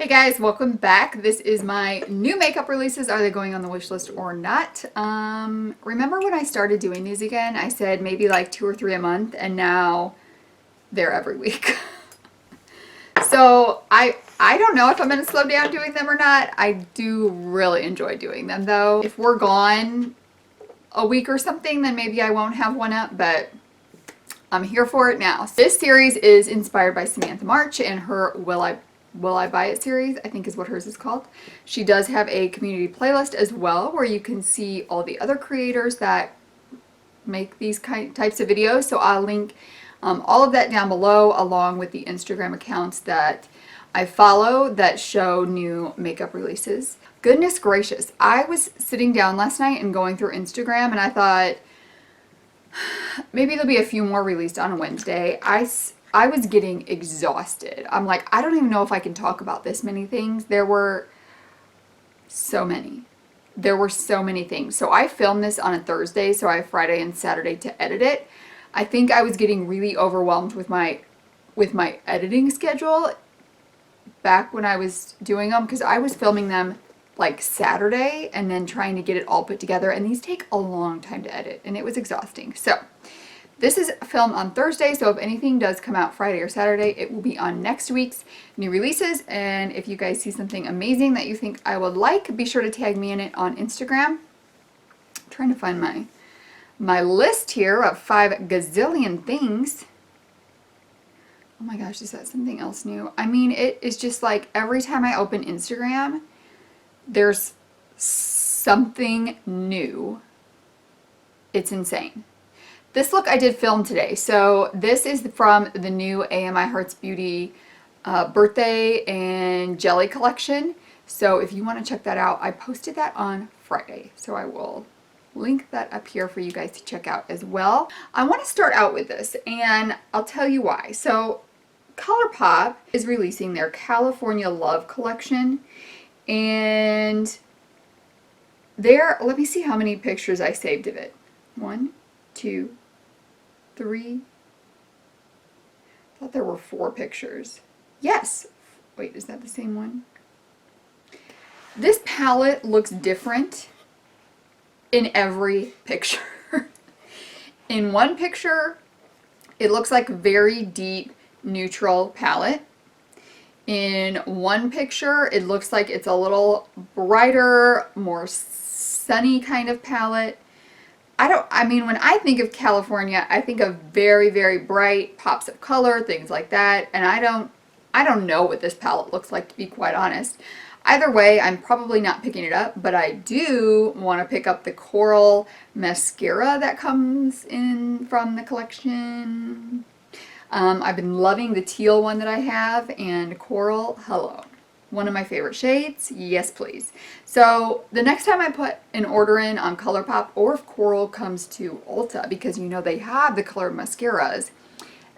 Hey guys, welcome back. This is my new makeup releases. Are they going on the wish list or not? Remember when I started doing these again, I said maybe like 2 or 3 a month, and now they're every week. So I don't know if I'm going to slow down doing them or not. I do really enjoy doing them though. If we're gone a week or something, then maybe I won't have one up, but I'm here for it now. This series is inspired by Samantha March and her Will I Buy It series, I think is what hers is called. She does have a community playlist as well where you can see all the other creators that make these types of videos. So I'll link all of that down below, along with the Instagram accounts that I follow that show new makeup releases. Goodness gracious, I was sitting down last night and going through Instagram and I thought maybe there'll be a few more released on Wednesday. I was getting exhausted. I'm like, I don't even know if I can talk about this many things. There were so many. There were so many things. So I filmed this on a Thursday, so I have Friday and Saturday to edit it. I think I was getting really overwhelmed with my editing schedule back when I was doing them, because I was filming them like Saturday and then trying to get it all put together, and these take a long time to edit and it was exhausting. So this is filmed on Thursday, so if anything does come out Friday or Saturday, it will be on next week's new releases. And if you guys see something amazing that you think I would like, be sure to tag me in it on Instagram. I'm trying to find my list here of 5 gazillion things. Oh my gosh, is that something else new? I mean, it is just like every time I open Instagram, there's something new. It's insane. This look I did film today. So this is from the new AMI Hearts Beauty birthday and jelly collection. So if you want to check that out, I posted that on Friday. So I will link that up here for you guys to check out as well. I want to start out with this and I'll tell you why. So Colourpop is releasing their California Love collection, and let me see how many pictures I saved of it. 1, 2, 3. I thought there were 4 pictures. Yes. Wait, is that the same one? This palette looks different in every picture. In one picture, it looks like a very deep neutral palette. In one picture, it looks like it's a little brighter, more sunny kind of palette. I mean, when I think of California, I think of very, very bright pops of color, things like that. And I don't know what this palette looks like, to be quite honest. Either way, I'm probably not picking it up, but I do want to pick up the Coral mascara that comes in from the collection. I've been loving the teal one that I have, and Coral, hello. One of my favorite shades, yes please. So the next time I put an order in on Colourpop, or if Coral comes to Ulta, because you know they have the colored mascaras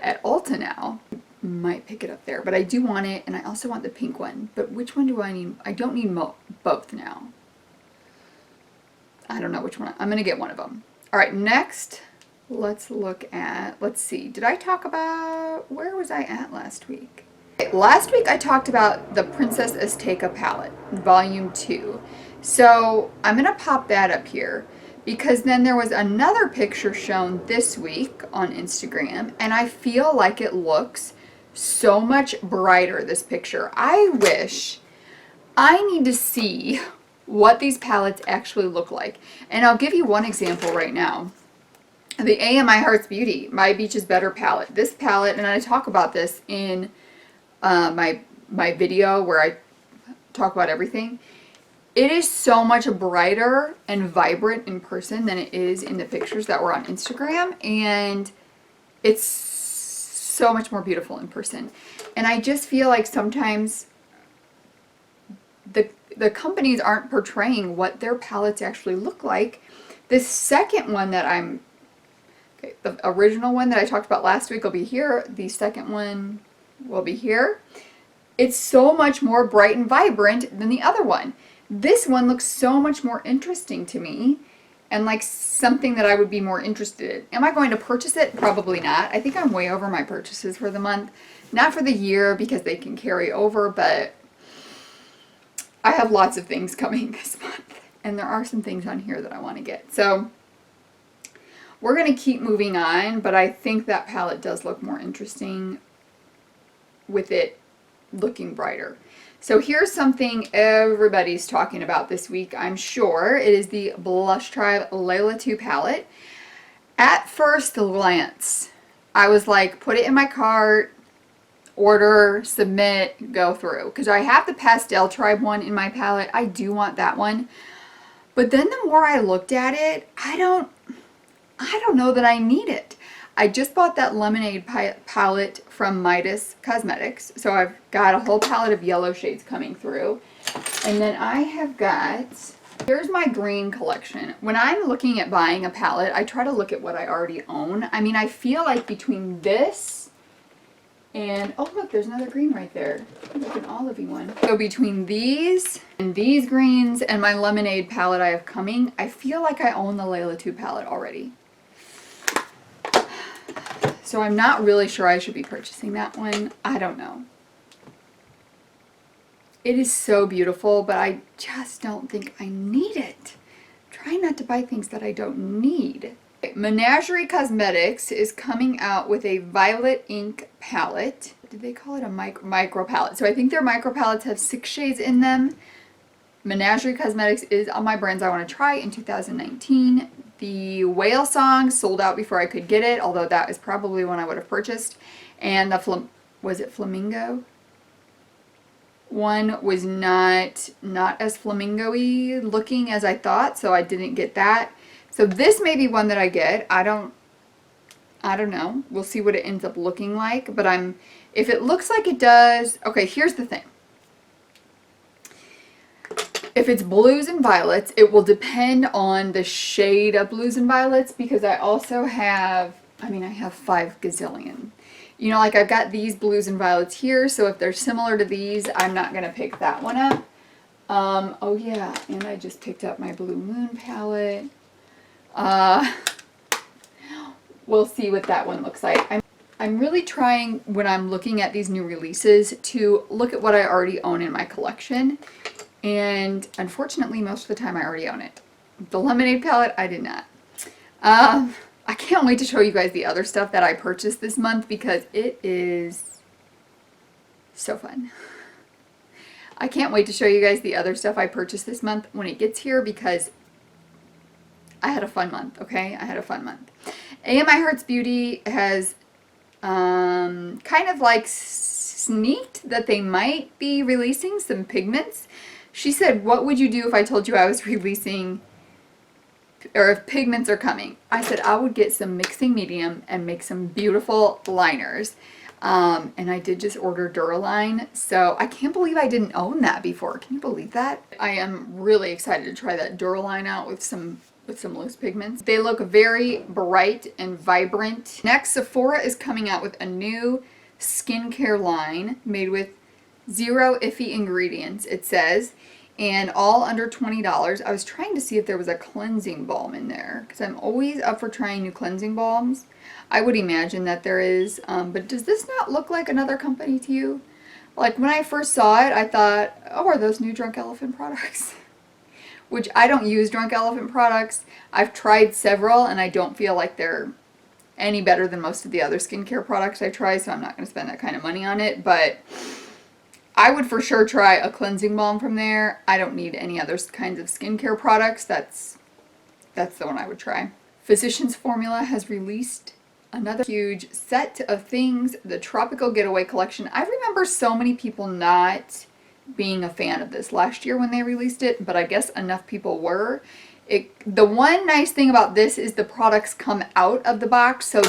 at Ulta now, might pick it up there. But I do want it, and I also want the pink one. But which one do I need? I don't need both now. I don't know which one. I'm going to get one of them. All right, next, let's see. Did I talk about, where was I at last week? Last week I talked about the Princess Azteca palette, volume 2. So I'm going to pop that up here, because then there was another picture shown this week on Instagram, and I feel like it looks so much brighter, this picture. I need to see what these palettes actually look like. And I'll give you one example right now. The AMI Hearts Beauty, My Beach is Better palette. This palette, and I talk about this in my video where I talk about everything. It is so much brighter and vibrant in person than it is in the pictures that were on Instagram, and it's so much more beautiful in person. And I just feel like sometimes the companies aren't portraying what their palettes actually look like. This second one that the original one that I talked about last week will be here. The second one will be here. It's so much more bright and vibrant than the other one. This one looks so much more interesting to me, and like something that I would be more interested in. Am I going to purchase it? Probably not. I think I'm way over my purchases for the month. Not for the year, because they can carry over, but I have lots of things coming this month, and there are some things on here that I want to get. So we're going to keep moving on, but I think that palette does look more interesting with it looking brighter. So here's something everybody's talking about this week, I'm sure. It is the Blush Tribe Laila 2 palette. At first glance, I was like, put it in my cart, order, submit, go through. Because I have the Pastel Tribe one in my palette. I do want that one. But then the more I looked at it, I don't know that I need it. I just bought that Lemonade palette from Midas Cosmetics. So I've got a whole palette of yellow shades coming through. And then I have got, here's my green collection. When I'm looking at buying a palette, I try to look at what I already own. I mean, I feel like between this and, oh look, there's another green right there. Like an olivey one. So between these and these greens and my Lemonade palette I have coming, I feel like I own the Laila 2 palette already. So I'm not really sure I should be purchasing that one. I don't know. It is so beautiful, but I just don't think I need it. Try not to buy things that I don't need. Menagerie Cosmetics is coming out with a Violet Ink palette. Did they call it a micro palette? So I think their micro palettes have 6 shades in them. Menagerie Cosmetics is on my brands I want to try in 2019. The Whale Song sold out before I could get it, although that is probably one I would have purchased. And the was it Flamingo? One was not as flamingo-y looking as I thought, so I didn't get that. So this may be one that I get. I don't know. We'll see what it ends up looking like, but if it looks like it does, okay, here's the thing. If it's blues and violets, it will depend on the shade of blues and violets, because I also have, I have 5 gazillion. You know, like I've got these blues and violets here, so if they're similar to these, I'm not going to pick that one up. Oh yeah, and I just picked up my Blue Moon palette. We'll see what that one looks like. I'm really trying, when I'm looking at these new releases, to look at what I already own in my collection. And unfortunately, most of the time I already own it. The Lemonade palette, I did not. I can't wait to show you guys the other stuff that I purchased this month, because it is so fun. I can't wait to show you guys the other stuff I purchased this month when it gets here, because I had a fun month, okay? I had a fun month. AMI Hearts Beauty has kind of like sneaked that they might be releasing some pigments. She said, what would you do if I told you I was releasing, or if pigments are coming? I said I would get some mixing medium and make some beautiful liners. And I did just order Duraline, so I can't believe I didn't own that before. Can you believe that? I am really excited to try that Duraline out with some loose pigments. They look very bright and vibrant. Next, Sephora is coming out with a new skincare line made with 0 iffy ingredients, it says, and all under $20. I was trying to see if there was a cleansing balm in there, because I'm always up for trying new cleansing balms. I would imagine that there is, but does this not look like another company to you? Like when I first saw it, I thought, oh, are those new Drunk Elephant products? Which I don't use Drunk Elephant products. I've tried several and I don't feel like they're any better than most of the other skincare products I try, so I'm not going to spend that kind of money on it, but I would for sure try a cleansing balm from there. I don't need any other kinds of skincare products. That's the one I would try. Physicians Formula has released another huge set of things, the Tropical Getaway collection. I remember so many people not being a fan of this last year when they released it, but I guess enough people were. The one nice thing about this is the products come out of the box. So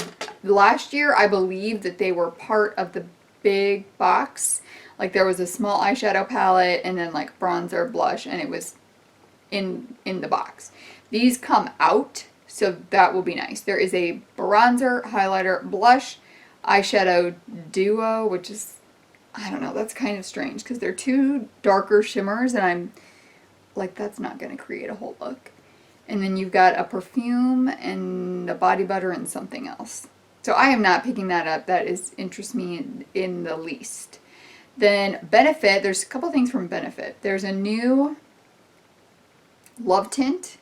last year I believe that they were part of the big box. Like there was a small eyeshadow palette and then like bronzer, blush, and it was in the box. These come out, so that will be nice. There is a bronzer, highlighter, blush, eyeshadow duo, which is, I don't know, that's kind of strange because they're 2 darker shimmers and I'm like, that's not going to create a whole look. And then you've got a perfume and a body butter and something else. So I am not picking that up. That interests me in the least. Then Benefit, there's a couple things from Benefit. There's a new Love Tint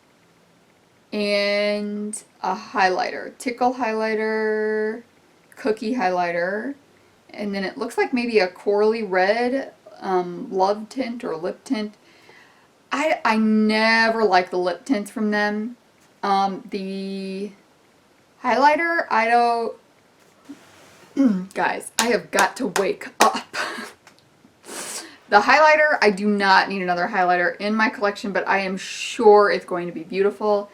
and a highlighter. Tickle highlighter, cookie highlighter, and then it looks like maybe a corally red love tint or lip tint. I never like the lip tints from them. The highlighter, I don't... Guys, I have got to wake up. The highlighter, I do not need another highlighter in my collection, but I am sure it's going to be beautiful.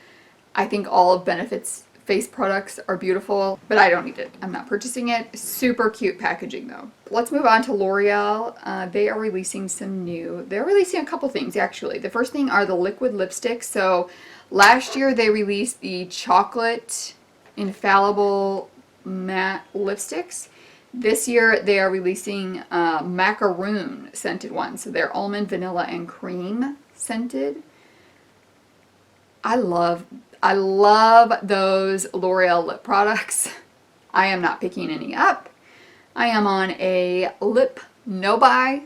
I think all of Benefit's face products are beautiful, but I don't need it. I'm not purchasing it. Super cute packaging though. Let's move on to L'Oreal. They are releasing some new, they're releasing a couple things actually. The first thing are the liquid lipsticks. So last year they released the chocolate Infallible matte lipsticks. This year they are releasing Macaron scented ones. So they're almond, vanilla, and cream scented. I love those L'Oreal lip products. I am not picking any up. I am on a lip no buy.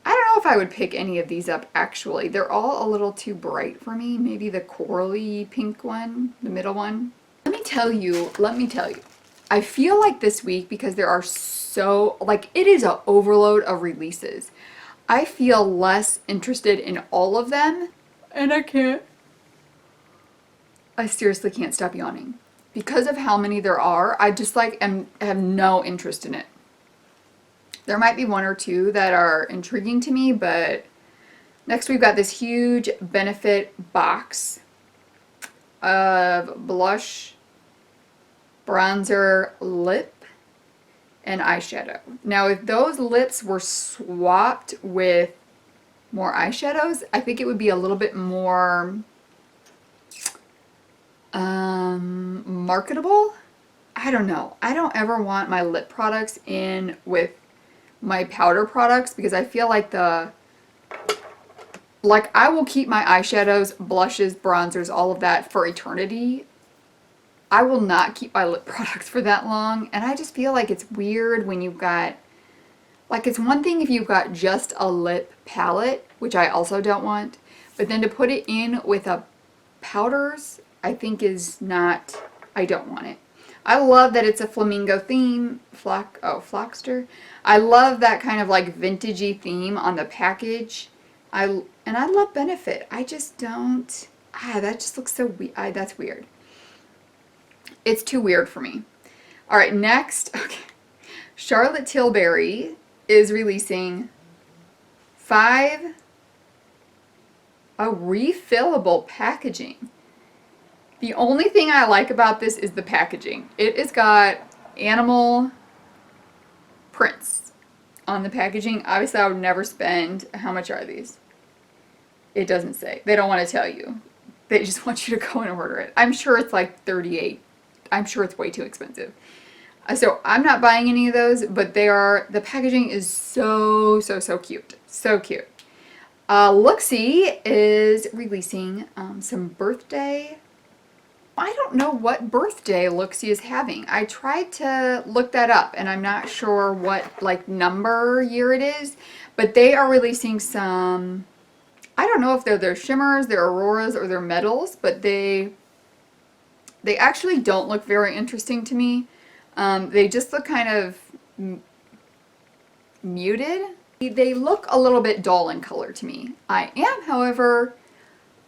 I don't know if I would pick any of these up actually. They're all a little too bright for me. Maybe the corally pink one, the middle one. Let me tell you. I feel like this week, because there are so, like, it is an overload of releases. I feel less interested in all of them, and I seriously can't stop yawning. Because of how many there are, I just like have no interest in it. There might be one or two that are intriguing to me, but next we've got this huge Benefit box of blush, bronzer, lip, and eyeshadow. Now if those lips were swapped with more eyeshadows, I think it would be a little bit more marketable. I don't know. I don't ever want my lip products in with my powder products because I feel like I will keep my eyeshadows, blushes, bronzers, all of that for eternity. I will not keep my lip products for that long, and I just feel like it's weird when you've got, like, it's one thing if you've got just a lip palette, which I also don't want, but then to put it in with a powders, I think is not, I don't want it. I love that it's a flamingo theme, Flockster. I love that kind of like vintagey theme on the package. And I love Benefit. I just don't, that just looks so weird. That's weird. It's too weird for me. All right, next, okay. Charlotte Tilbury is releasing a refillable packaging. The only thing I like about this is the packaging. It has got animal prints on the packaging. Obviously, I would never spend, how much are these? It doesn't say. They don't want to tell you. They just want you to go and order it. I'm sure it's like $38. I'm sure it's way too expensive. So I'm not buying any of those, but the packaging is so cute. So cute. Luxie is releasing some birthday. I don't know what birthday Luxie is having. I tried to look that up and I'm not sure what like number year it is, but they are releasing some, I don't know if they're their shimmers, their auroras, or their metals, but they actually don't look very interesting to me. They just look kind of muted. They look a little bit dull in color to me. I am, however,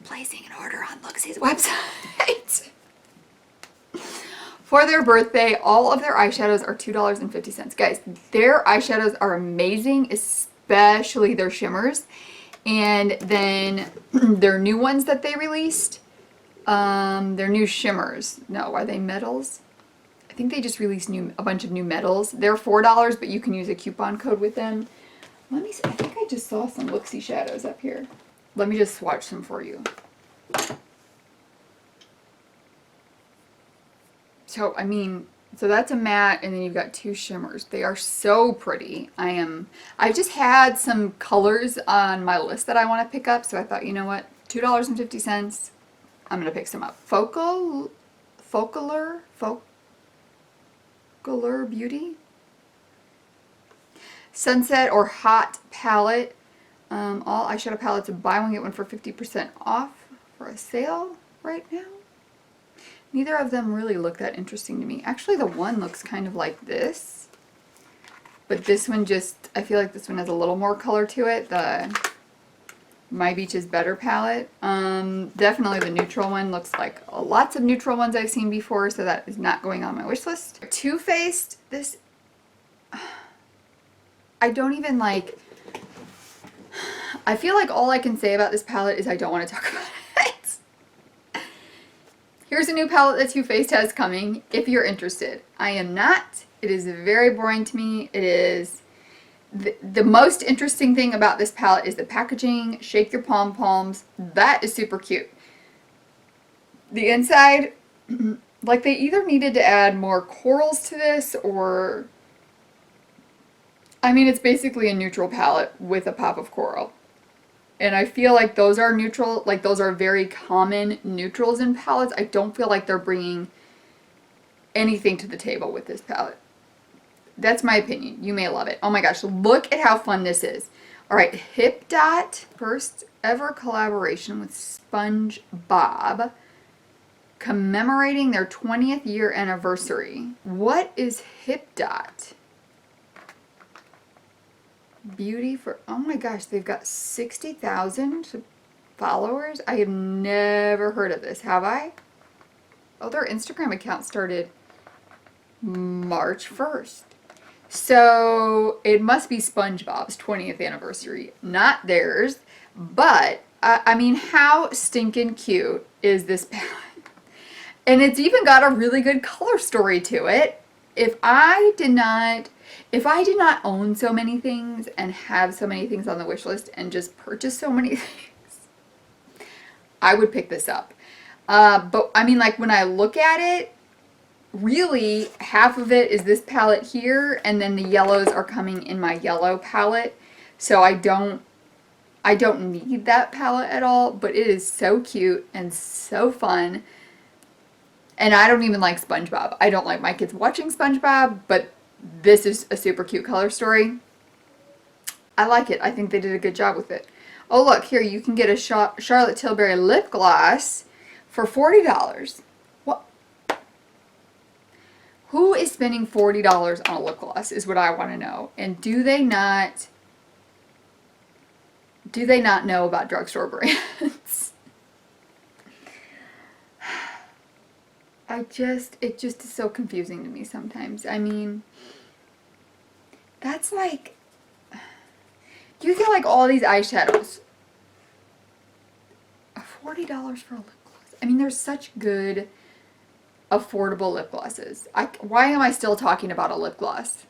placing an order on Luxie's website. For their birthday, all of their eyeshadows are $2.50. Guys, their eyeshadows are amazing, especially their shimmers. And then their new ones that they released, their new shimmers. No, are they metals? I think they just released a bunch of new metals. They're $4, but you can use a coupon code with them. Let me see. I think I just saw some Luxie shadows up here. Let me just swatch some for you. So, I mean, so that's a matte, and then you've got two shimmers. They are so pretty. I just had some colors on my list that I want to pick up, so I thought, you know what, $2.50, I'm going to pick some up. Focular Beauty? Sunset or Hot palette. All eyeshadow palettes, buy one get one for 50% off for a sale right now. Neither of them really look that interesting to me. Actually, the one looks kind of like this, but this one just, I feel like this one has a little more color to it. The My Beach is Better palette. Definitely the neutral one looks like lots of neutral ones I've seen before, so that is not going on my wish list. Too Faced, this, I don't even like, I feel like all I can say about this palette is I don't want to talk about it. Here's a new palette that Too Faced has coming, if you're interested. I am not. It is very boring to me. It is, the most interesting thing about this palette is the packaging. Shake your pom-poms. That is super cute. The inside, like they either needed to add more corals to this or, I mean, it's basically a neutral palette with a pop of coral. And I feel like those are neutral, like those are very common neutrals in palettes. I don't feel like they're bringing anything to the table with this palette. That's my opinion. You may love it. Oh my gosh, look at how fun this is. All right, Hip Dot, first ever collaboration with SpongeBob, commemorating their 20th year anniversary. What is Hip Dot? Beauty for, oh my gosh, they've got 60,000 followers. I have never heard of this, have I? Oh, their Instagram account started March 1st. So it must be SpongeBob's 20th anniversary, not theirs. But, I mean, how stinking cute is this palette? And it's even got a really good color story to it. If I did not own so many things and have so many things on the wish list and just purchase so many things, I would pick this up. But I mean, like when I look at it, really half of it is this palette here, and then the yellows are coming in my yellow palette. So I don't need that palette at all, but it is so cute and so fun. And I don't even like SpongeBob. I don't like my kids watching SpongeBob, but this is a super cute color story. I like it. I think they did a good job with it. Oh look, here you can get a Charlotte Tilbury lip gloss for $40. What? Who is spending $40 on a lip gloss is what I want to know. And do they not know about drugstore brands? It just is so confusing to me sometimes. I mean, that's like, you get like all these eyeshadows. $40 for a lip gloss. I mean, there's such good, affordable lip glosses. Why am I still talking about a lip gloss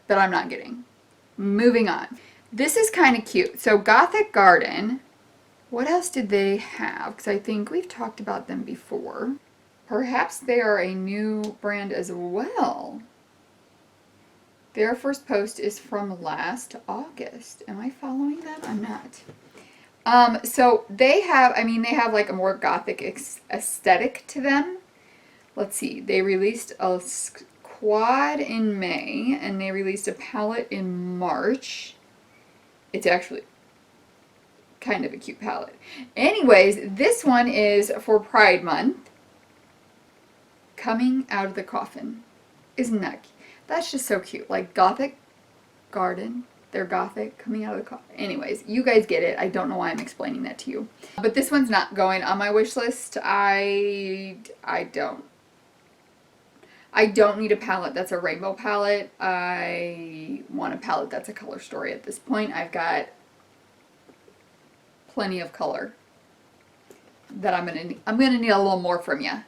that I'm not getting? Moving on. This is kind of cute. So Gothic Garden, what else did they have? Because I think we've talked about them before. Perhaps they are a new brand as well. Their first post is from last August. Am I following them? I'm not. So they have, I mean, they have like a more gothic aesthetic to them. Let's see. They released a quad in May, and they released a palette in March. It's actually kind of a cute palette. Anyways, this one is for Pride Month. Coming Out of the Coffin. Isn't that cute? That's just so cute. Like Gothic Garden. They're gothic, coming out of the coffin. Anyways, you guys get it. I don't know why I'm explaining that to you. But this one's not going on my wish list. I don't need a palette that's a rainbow palette. I want a palette that's a color story at this point. I've got plenty of color that I'm gonna need a little more from you.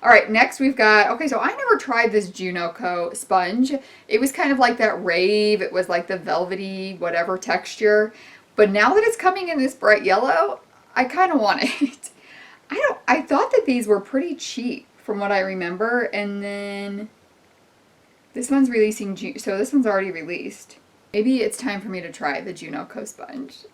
All right, next we've got, okay, so I never tried this Junoco sponge. It was kind of like that rave. It was like the velvety whatever texture. But now that it's coming in this bright yellow, I kind of want it. I thought that these were pretty cheap from what I remember. And then this one's releasing, so this one's already released. Maybe it's time for me to try the Junoco sponge.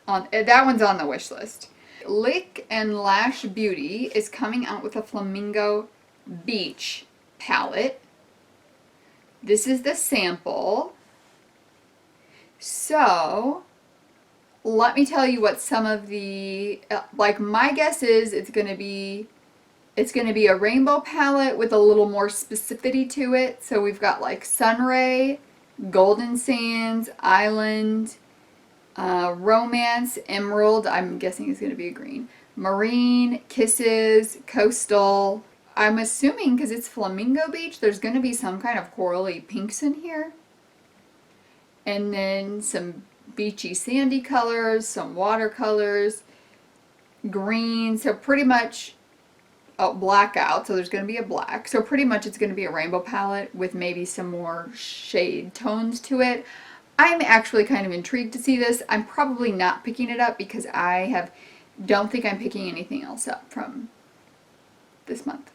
That one's on the wish list. Lick and Lash Beauty is coming out with a Flamingo Beach palette. This is the sample. So let me tell you what some of the, like my guess is it's going to be a rainbow palette with a little more specificity to it. So we've got like Sunray, Golden Sands, Island, Romance, Emerald, I'm guessing is going to be a green, Marine, Kisses, Coastal. I'm assuming because it's Flamingo Beach, there's going to be some kind of corally pinks in here. And then some beachy sandy colors, some watercolors, green, so pretty much blackout, so there's going to be a black. So pretty much it's going to be a rainbow palette with maybe some more shade tones to it. I'm actually kind of intrigued to see this. I'm probably not picking it up because don't think I'm picking anything else up from this month.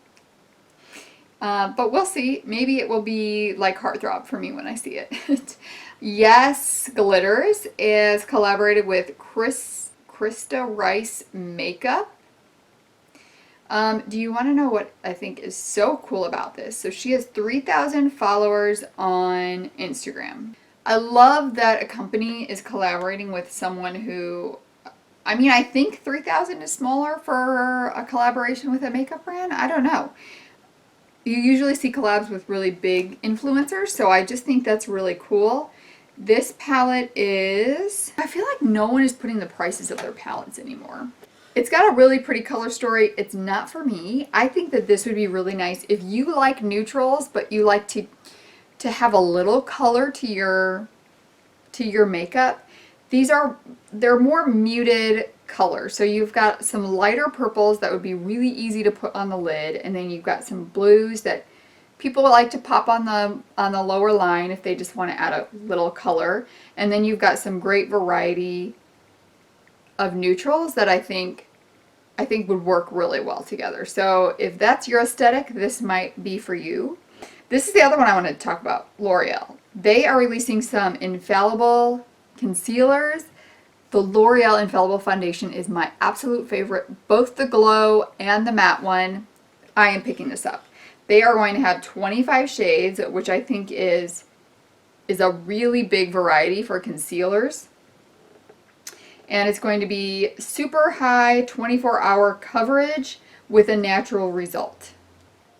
But we'll see. Maybe it will be like Heartthrob for me when I see it. Yes Glitters is collaborated with Krista Rice Makeup. Do you want to know what I think is so cool about this? So she has 3,000 followers on Instagram. I love that a company is collaborating with someone who, I mean, I think 3,000 is smaller for a collaboration with a makeup brand. I don't know. You usually see collabs with really big influencers, so I just think that's really cool. This palette is, I feel like no one is putting the prices of their palettes anymore. It's got a really pretty color story. It's not for me. I think that this would be really nice if you like neutrals, but you like to have a little color to your makeup. They're more muted colors. So you've got some lighter purples that would be really easy to put on the lid, and then you've got some blues that people like to pop on the lower line if they just want to add a little color. And then you've got some great variety of neutrals that I think would work really well together. So if that's your aesthetic, this might be for you. This is the other one I want to talk about, L'Oreal. They are releasing some Infallible concealers. The L'Oreal Infallible foundation is my absolute favorite. Both the glow and the matte one. I am picking this up. They are going to have 25 shades, which I think is a really big variety for concealers. And it's going to be super high 24-hour coverage with a natural result.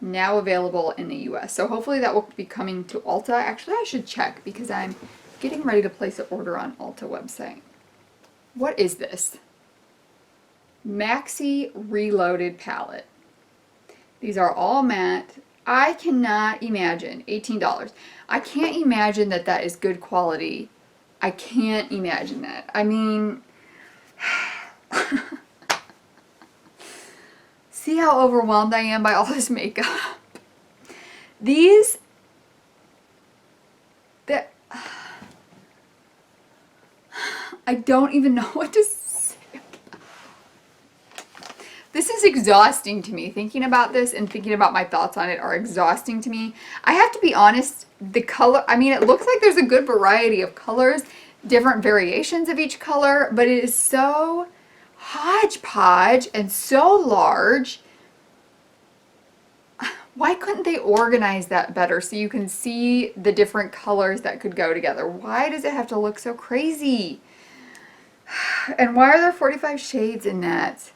Now available in the US. So hopefully that will be coming to Ulta. Actually, I should check because I'm getting ready to place an order on Ulta website. What is this? Maxi Reloaded palette. These are all matte. I cannot imagine, $18. I can't imagine that that is good quality. I can't imagine that. I mean, see how overwhelmed I am by all this makeup. I don't even know what to say. This is exhausting to me. Thinking about this and thinking about my thoughts on it are exhausting to me. I have to be honest, the color, I mean, it looks like there's a good variety of colors, different variations of each color, but it is so hodgepodge and so large. Why couldn't they organize that better so you can see the different colors that could go together? Why does it have to look so crazy? And why are there 45 shades in that?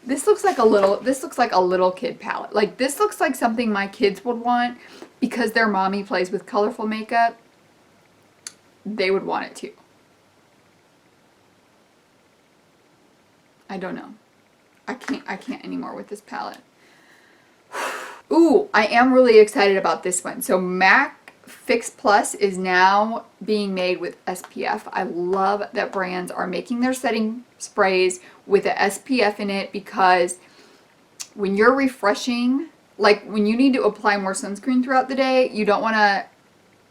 This looks like a little kid palette. Like, this looks like something my kids would want because their mommy plays with colorful makeup. They would want it too. I don't know. I can't anymore with this palette. Ooh, I am really excited about this one. So MAC Fix Plus is now being made with SPF. I love that brands are making their setting sprays with a SPF in it, because when you're refreshing, like when you need to apply more sunscreen throughout the day, you don't want to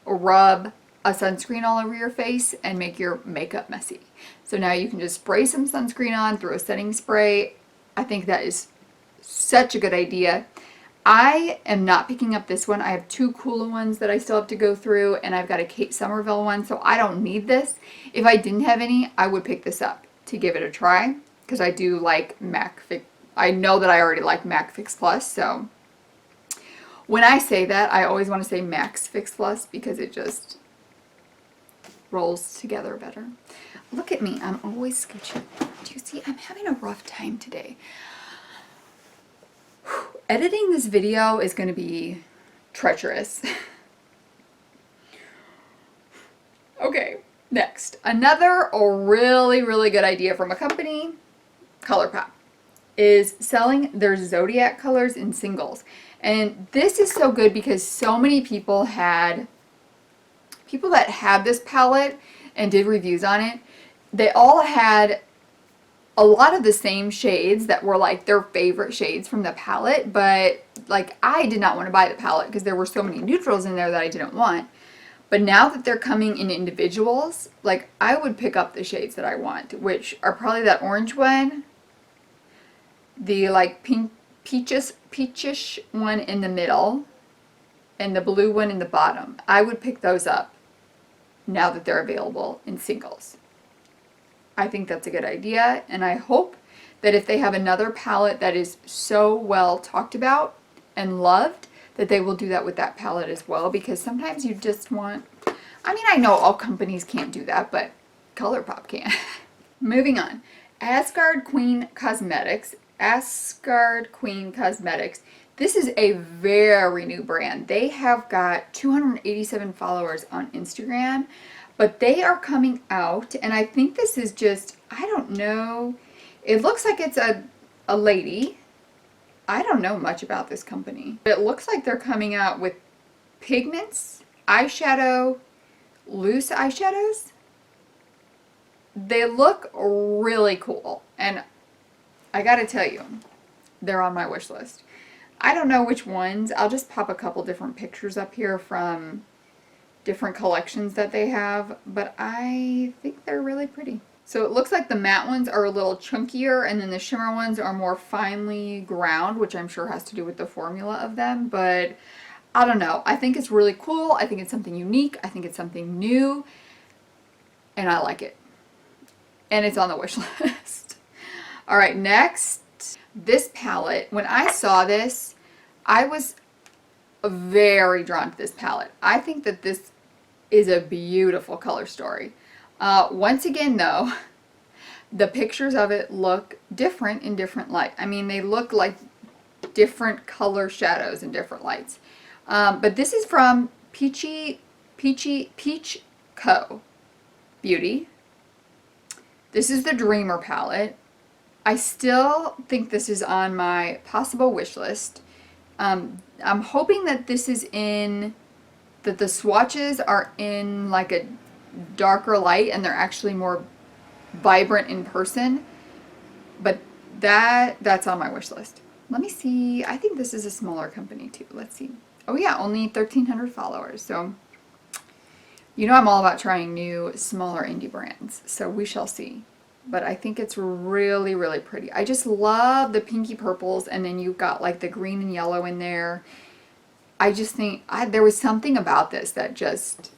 rub a sunscreen all over your face and make your makeup messy. So now you can just spray some sunscreen on through a setting spray. I think that is such a good idea. I am not picking up this one. I have two Coola ones that I still have to go through, and I've got a Kate Somerville one, so I don't need this. If I didn't have any, I would pick this up to give it a try, because I do like MAC Fix. I know that I already like MAC Fix Plus, so. When I say that, I always want to say Max Fix Plus because it just rolls together better. Look at me, I'm always sketchy. Do you see? I'm having a rough time today. Editing this video is going to be treacherous. Okay, next. Another really, really good idea from a company, Colourpop, is selling their Zodiac colors in singles. And this is so good because so many people that had this palette and did reviews on it, they all had a lot of the same shades that were like their favorite shades from the palette, but like I did not want to buy the palette because there were so many neutrals in there that I didn't want. But now that they're coming in individuals, like I would pick up the shades that I want, which are probably that orange one, the like pink peachish one in the middle, and the blue one in the bottom. I would pick those up now that they're available in singles. I think that's a good idea, and I hope that if they have another palette that is so well talked about and loved, that they will do that with that palette as well, because sometimes you just want, I mean, I know all companies can't do that, but Colourpop can. Moving on. Asgard Queen Cosmetics. This is a very new brand. They have got 287 followers on Instagram, but they are coming out, and I think this is just, I don't know, it looks like it's a lady. I don't know much about this company, but it looks like they're coming out with pigments, eyeshadow, loose eyeshadows. They look really cool, and I gotta tell you, they're on my wish list. I don't know which ones. I'll just pop a couple different pictures up here from different collections that they have, but I think they're really pretty. So it looks like the matte ones are a little chunkier, and then the shimmer ones are more finely ground, which I'm sure has to do with the formula of them, but I don't know. I think it's really cool. I think it's something unique. I think it's something new, and I like it. And it's on the wish list. All right, next, this palette. When I saw this, I was very drawn to this palette. I think that this is a beautiful color story. Once again, though, the pictures of it look different in different light. I mean, they look like different color shadows in different lights. But this is from Peach Co. Beauty. This is the Dreamer palette. I still think this is on my possible wish list. I'm hoping that this is that the swatches are in like a darker light and they're actually more vibrant in person. But that's on my wish list. Let me see. I think this is a smaller company too. Let's see. Oh yeah, only 1,300 followers. So, you know I'm all about trying new, smaller indie brands. So we shall see. But I think it's really, really pretty. I just love the pinky purples, and then you've got like the green and yellow in there. I just think there was something about this that just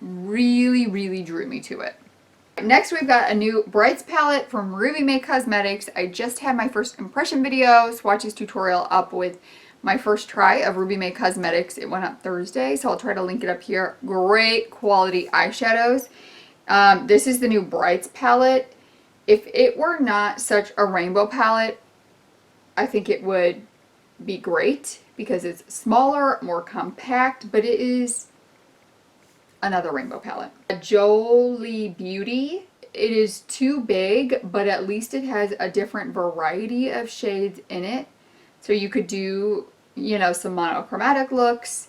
really, really drew me to it. Next, we've got a new Brights palette from Ruby May Cosmetics. I just had my first impression video, swatches tutorial up with my first try of Ruby May Cosmetics. It went up Thursday, so I'll try to link it up here. Great quality eyeshadows. This is the new Brights palette. If it were not such a rainbow palette, I think it would be great because it's smaller, more compact, but it is another rainbow palette. Jolie Beauty. It is too big, but at least it has a different variety of shades in it. So you could do, you know, some monochromatic looks.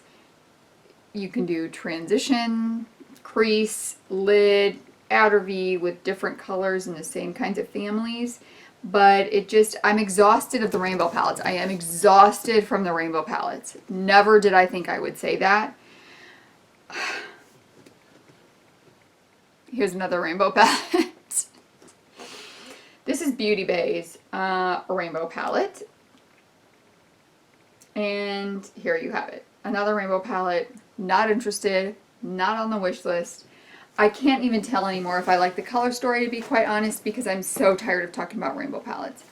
You can do transition, crease, lid, outer V with different colors in the same kinds of families. But it just, I'm exhausted of the rainbow palettes. I am exhausted from the rainbow palettes. Never did I think I would say that. Here's another rainbow palette. This is Beauty Bay's rainbow palette. And here you have it. Another rainbow palette. Not interested. Not on the wish list. I can't even tell anymore if I like the color story, to be quite honest, because I'm so tired of talking about rainbow palettes.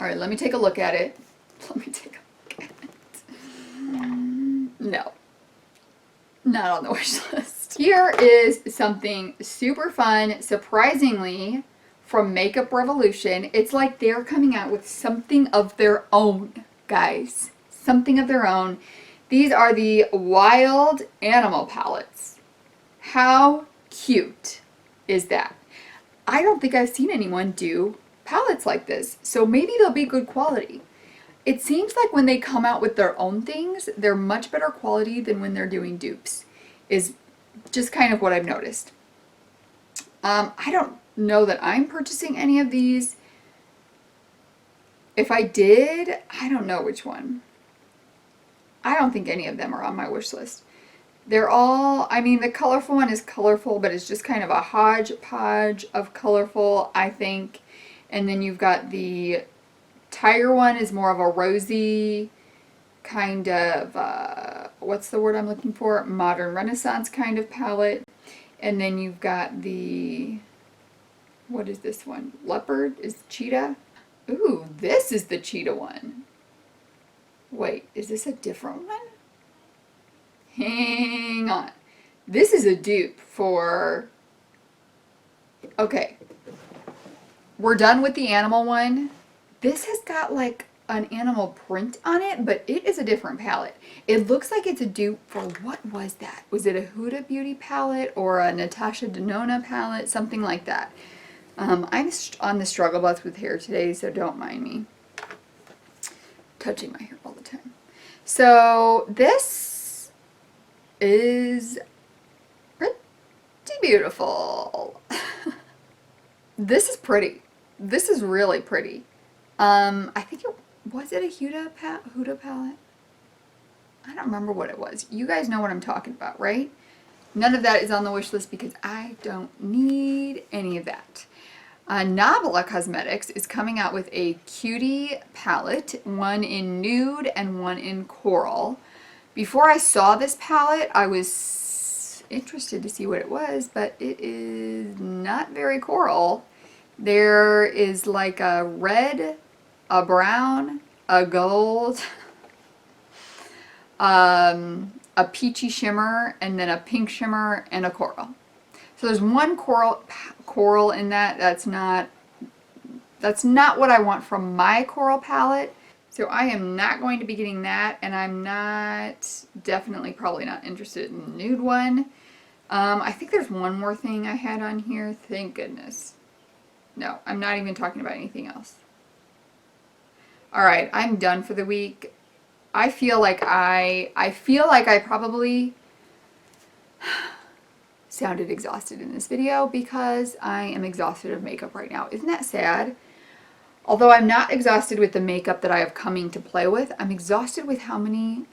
All right, let me take a look at it. Let me take a look at it. No, not on the wish list. Here is something super fun, surprisingly, from Makeup Revolution. It's like they're coming out with something of their own, guys. Something of their own. These are the Wild Animal palettes. How cute is that? I don't think I've seen anyone do palettes like this, so maybe they'll be good quality. It seems like when they come out with their own things, they're much better quality than when they're doing dupes, is just kind of what I've noticed. I don't know that I'm purchasing any of these. If I did, I don't know which one. I don't think any of them are on my wish list. They're all, I mean, the colorful one is colorful, but it's just kind of a hodgepodge of colorful, I think. And then you've got the tiger one is more of a rosy kind of, what's the word I'm looking for? Modern Renaissance kind of palette. And then you've got the, what is this one? Leopard is cheetah. Ooh, this is the cheetah one. Wait, is this a different one? Hang on. This is a dupe for... Okay. We're done with the animal one. This has got like an animal print on it, but it is a different palette. It looks like it's a dupe for, what was that? Was it a Huda Beauty palette or a Natasha Denona palette? Something like that. I'm on the struggle bus with hair today, so don't mind me touching my hair all the time. So this is pretty beautiful. This is pretty. This is really pretty. I think it was it a Huda palette? I don't remember what it was. You guys know what I'm talking about, right? None of that is on the wish list because I don't need any of that. Nabla Cosmetics is coming out with a cutie palette, one in nude and one in coral. Before I saw this palette, I was interested to see what it was, but it is not very coral. There is like a red, a brown, a gold, a peachy shimmer, and then a pink shimmer and a coral. So there's one coral in that. That's not what I want from my coral palette. So I am not going to be getting that, and I'm definitely probably not interested in the nude one. I think there's one more thing I had on here. Thank goodness. No, I'm not even talking about anything else. All right, I'm done for the week. I feel like I probably sounded exhausted in this video because I am exhausted of makeup right now. Isn't that sad? Although I'm not exhausted with the makeup that I have coming to play with, I'm exhausted with how many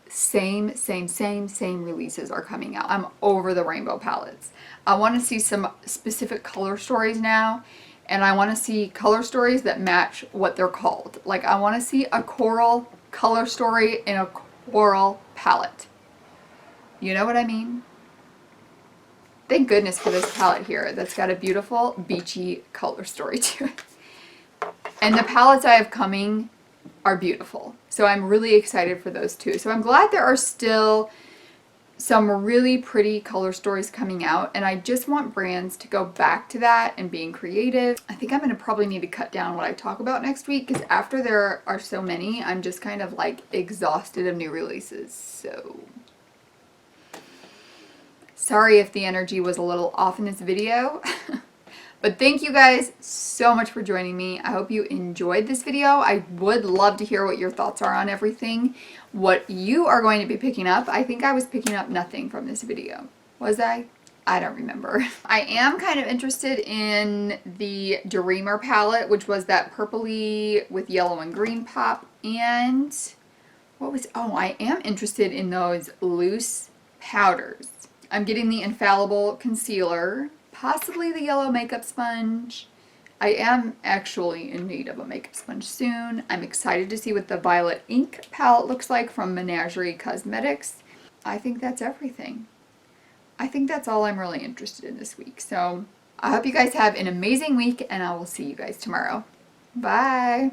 same releases are coming out. I'm over the rainbow palettes. I want to see some specific color stories now, and I want to see color stories that match what they're called. Like, I want to see a coral color story in a coral palette. You know what I mean? Thank goodness for this palette here that's got a beautiful beachy color story to it. And the palettes I have coming are beautiful. So I'm really excited for those too. So I'm glad there are still some really pretty color stories coming out, and I just want brands to go back to that and being creative. I think I'm going to probably need to cut down what I talk about next week, because after there are so many, I'm just kind of like exhausted of new releases. So sorry if the energy was a little off in this video. But thank you guys so much for joining me. I hope you enjoyed this video. I would love to hear what your thoughts are on everything. What you are going to be picking up. I think I was picking up nothing from this video. Was I? I don't remember. I am kind of interested in the Dreamer palette, which was that purpley with yellow and green pop. And what was, oh, I am interested in those loose powders. I'm getting the Infallible concealer, possibly the yellow makeup sponge. I am actually in need of a makeup sponge soon. I'm excited to see what the Violet Ink palette looks like from Menagerie Cosmetics. I think that's everything. I think that's all I'm really interested in this week. So I hope you guys have an amazing week, and I will see you guys tomorrow. Bye!